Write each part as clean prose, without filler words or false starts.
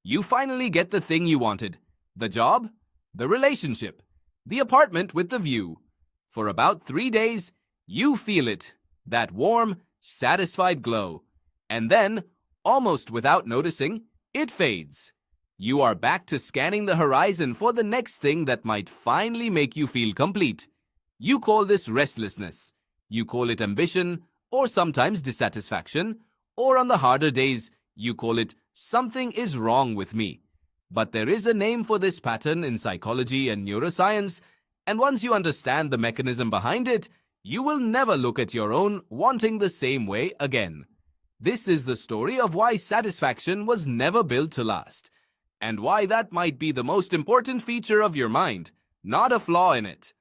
You finally get the thing you wanted. The job, the relationship, the apartment with the view. For about 3 days, you feel it, that warm, satisfied glow. And then, almost without noticing, it fades. You are back to scanning the horizon for the next thing that might finally make you feel complete. You call this restlessness. You call it ambition, or sometimes dissatisfaction, or on the harder days, you call it something is wrong with me. But there is a name for this pattern in psychology and neuroscience, and once you understand the mechanism behind it, you will never look at your own wanting the same way again. This is the story of why satisfaction was never built to last, and why that might be the most important feature of your mind, not a flaw in it.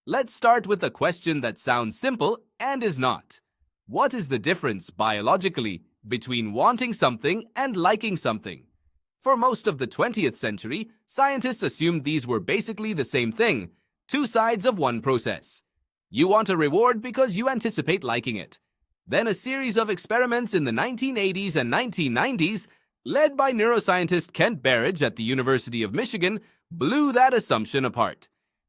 Let's start with a question that sounds simple and is not. What is the difference biologically between wanting something and liking something? For most of the 20th century, scientists assumed these were basically the same thing, two sides of one process. You want a reward because you anticipate liking it. Then a series of experiments in the 1980s and 1990s, led by neuroscientist Kent Berridge at the University of Michigan, blew that assumption apart.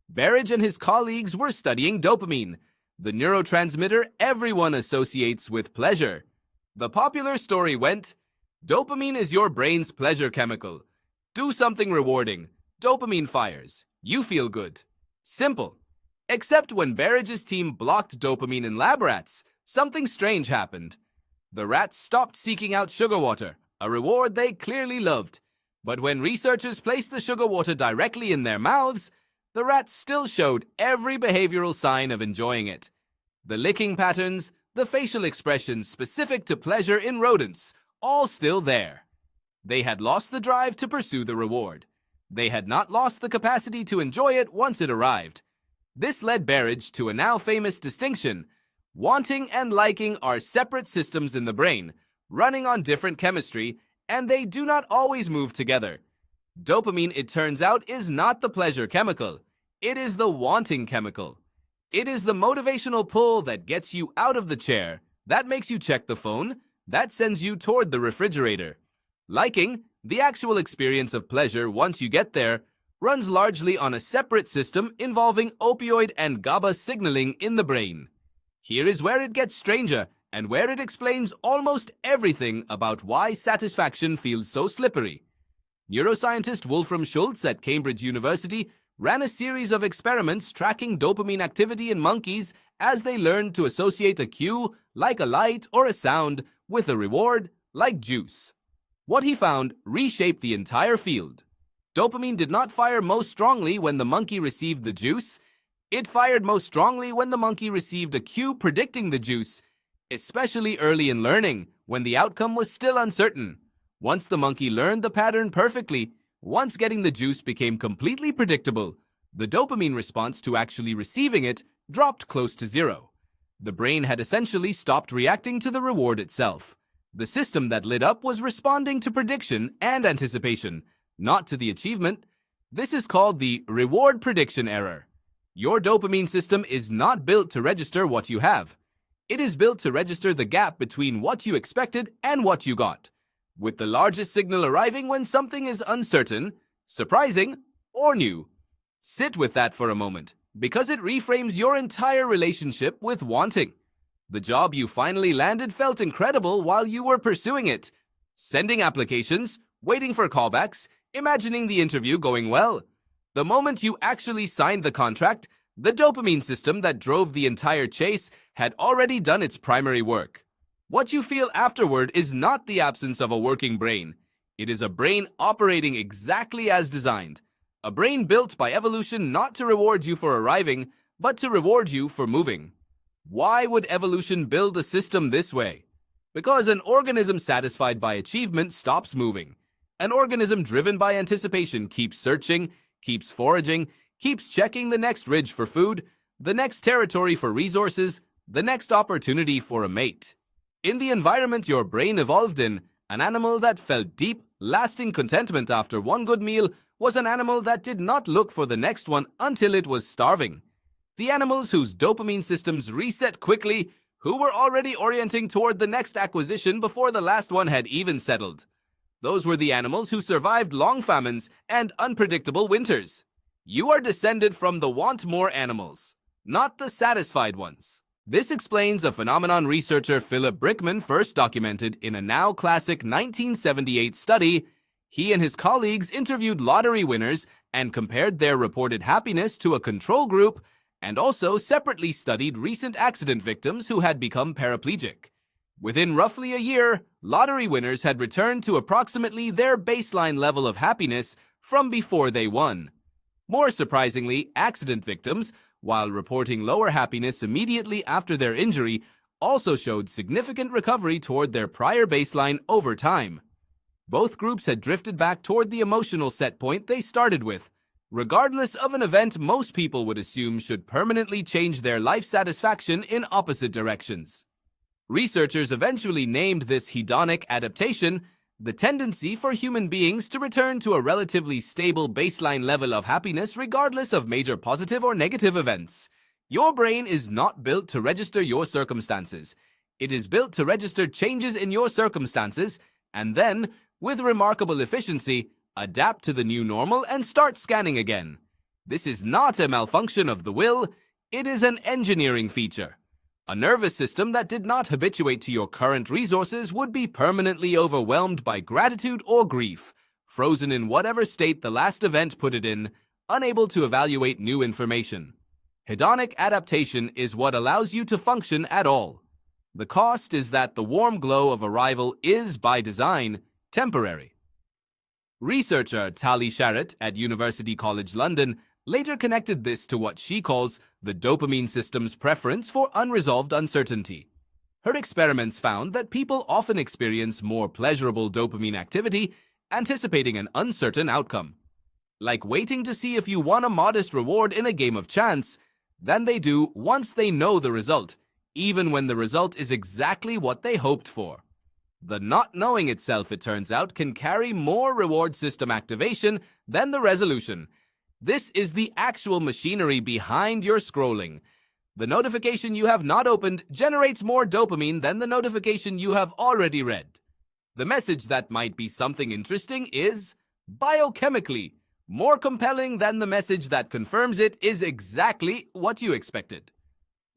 Berridge and his colleagues were studying dopamine, the neurotransmitter everyone associates with pleasure. The popular story went, dopamine is your brain's pleasure chemical. Do something rewarding. Dopamine fires. You feel good. Simple. Except when Berridge's team blocked dopamine in lab rats, something strange happened. The rats stopped seeking out sugar water, a reward they clearly loved. But when researchers placed the sugar water directly in their mouths, the rats still showed every behavioral sign of enjoying it. The licking patterns, the facial expressions specific to pleasure in rodents, all still there. They had lost the drive to pursue the reward. They had not lost the capacity to enjoy it once it arrived. This led Berridge to a now famous distinction. Wanting and liking are separate systems in the brain, running on different chemistry, and they do not always move together. Dopamine, it turns out, is not the pleasure chemical. It is the wanting chemical. It is the motivational pull that gets you out of the chair, that makes you check the phone, that sends you toward the refrigerator. Liking, the actual experience of pleasure once you get there, runs largely on a separate system involving opioid and GABA signaling in the brain. Here is where it gets stranger and where it explains almost everything about why satisfaction feels so slippery. Neuroscientist Wolfram Schultz at Cambridge University ran a series of experiments tracking dopamine activity in monkeys as they learned to associate a cue, like a light or a sound, with a reward, like juice. What he found reshaped the entire field. Dopamine did not fire most strongly when the monkey received the juice. It fired most strongly when the monkey received a cue predicting the juice, especially early in learning, when the outcome was still uncertain. Once the monkey learned the pattern perfectly, once getting the juice became completely predictable, the dopamine response to actually receiving it dropped close to zero. The brain had essentially stopped reacting to the reward itself. The system that lit up was responding to prediction and anticipation, not to the achievement. This is called the reward prediction error. Your dopamine system is not built to register what you have. It is built to register the gap between what you expected and what you got, with the largest signal arriving when something is uncertain, surprising, or new. Sit with that for a moment, because it reframes your entire relationship with wanting. The job you finally landed felt incredible while you were pursuing it. Sending applications, waiting for callbacks, imagining the interview going well. The moment you actually signed the contract, the dopamine system that drove the entire chase had already done its primary work. What you feel afterward is not the absence of a working brain. It is a brain operating exactly as designed. A brain built by evolution not to reward you for arriving, but to reward you for moving. Why would evolution build a system this way? Because an organism satisfied by achievement stops moving. An organism driven by anticipation keeps searching, keeps foraging, keeps checking the next ridge for food, the next territory for resources, the next opportunity for a mate. In the environment your brain evolved in, an animal that felt deep, lasting contentment after one good meal was an animal that did not look for the next one until it was starving. The animals whose dopamine systems reset quickly, who were already orienting toward the next acquisition before the last one had even settled. Those were the animals who survived long famines and unpredictable winters. You are descended from the want more animals, not the satisfied ones. This explains a phenomenon researcher Philip Brickman first documented in a now classic 1978 study. He and his colleagues interviewed lottery winners and compared their reported happiness to a control group, and also separately studied recent accident victims who had become paraplegic. Within roughly a year, lottery winners had returned to approximately their baseline level of happiness from before they won. More surprisingly, accident victims, while reporting lower happiness immediately after their injury, also showed significant recovery toward their prior baseline over time. Both groups had drifted back toward the emotional set point they started with, regardless of an event most people would assume should permanently change their life satisfaction in opposite directions. Researchers eventually named this hedonic adaptation, the tendency for human beings to return to a relatively stable baseline level of happiness regardless of major positive or negative events. Your brain is not built to register your circumstances. It is built to register changes in your circumstances and then, with remarkable efficiency, adapt to the new normal and start scanning again. This is not a malfunction of the will, it is an engineering feature. A nervous system that did not habituate to your current resources would be permanently overwhelmed by gratitude or grief, frozen in whatever state the last event put it in, unable to evaluate new information. Hedonic adaptation is what allows you to function at all. The cost is that the warm glow of arrival is, by design, temporary. Researcher Tali Sharrett at University College London later connected this to what she calls the dopamine system's preference for unresolved uncertainty. Her experiments found that people often experience more pleasurable dopamine activity anticipating an uncertain outcome, like waiting to see if you won a modest reward in a game of chance, than they do once they know the result, even when the result is exactly what they hoped for. The not knowing itself, it turns out, can carry more reward system activation than the resolution. This is the actual machinery behind your scrolling. The notification you have not opened generates more dopamine than the notification you have already read. The message that might be something interesting is, biochemically, more compelling than the message that confirms it is exactly what you expected.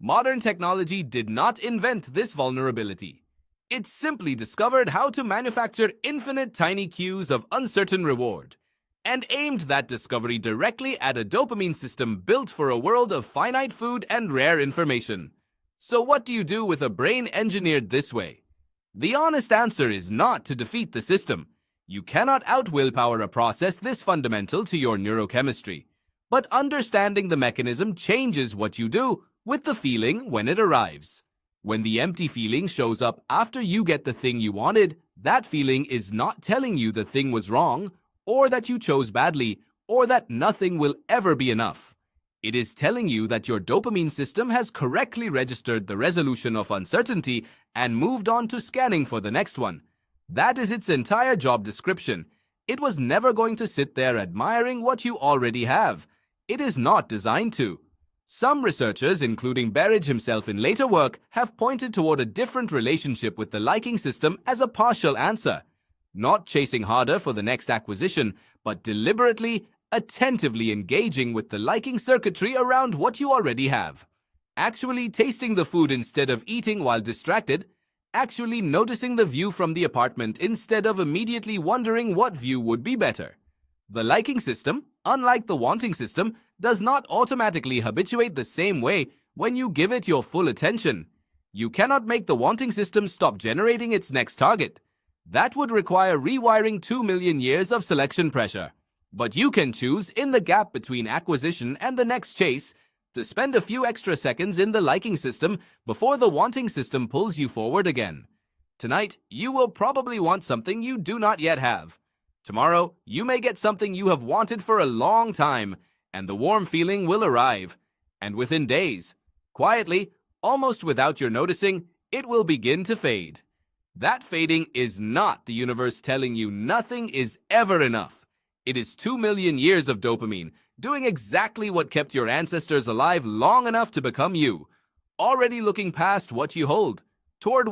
Modern technology did not invent this vulnerability. It simply discovered how to manufacture infinite tiny cues of uncertain reward, and aimed that discovery directly at a dopamine system built for a world of finite food and rare information. So what do you do with a brain engineered this way? The honest answer is not to defeat the system. You cannot out-willpower a process this fundamental to your neurochemistry. But understanding the mechanism changes what you do with the feeling when it arrives. When the empty feeling shows up after you get the thing you wanted, that feeling is not telling you the thing was wrong, or that you chose badly, or that nothing will ever be enough. It is telling you that your dopamine system has correctly registered the resolution of uncertainty and moved on to scanning for the next one. That is its entire job description. It was never going to sit there admiring what you already have. It is not designed to. Some researchers, including Berridge himself in later work, have pointed toward a different relationship with the liking system as a partial answer. Not chasing harder for the next acquisition, but deliberately, attentively engaging with the liking circuitry around what you already have. Actually tasting the food instead of eating while distracted. Actually noticing the view from the apartment instead of immediately wondering what view would be better. The liking system, unlike the wanting system, does not automatically habituate the same way when you give it your full attention. You cannot make the wanting system stop generating its next target. That would require rewiring 2 million years of selection pressure. But you can choose, in the gap between acquisition and the next chase, to spend a few extra seconds in the liking system before the wanting system pulls you forward again. Tonight, you will probably want something you do not yet have. Tomorrow, you may get something you have wanted for a long time, and the warm feeling will arrive. And within days, quietly, almost without your noticing, it will begin to fade. That fading is not the universe telling you nothing is ever enough. It is 2 million years of dopamine, doing exactly what kept your ancestors alive long enough to become you, already looking past what you hold, toward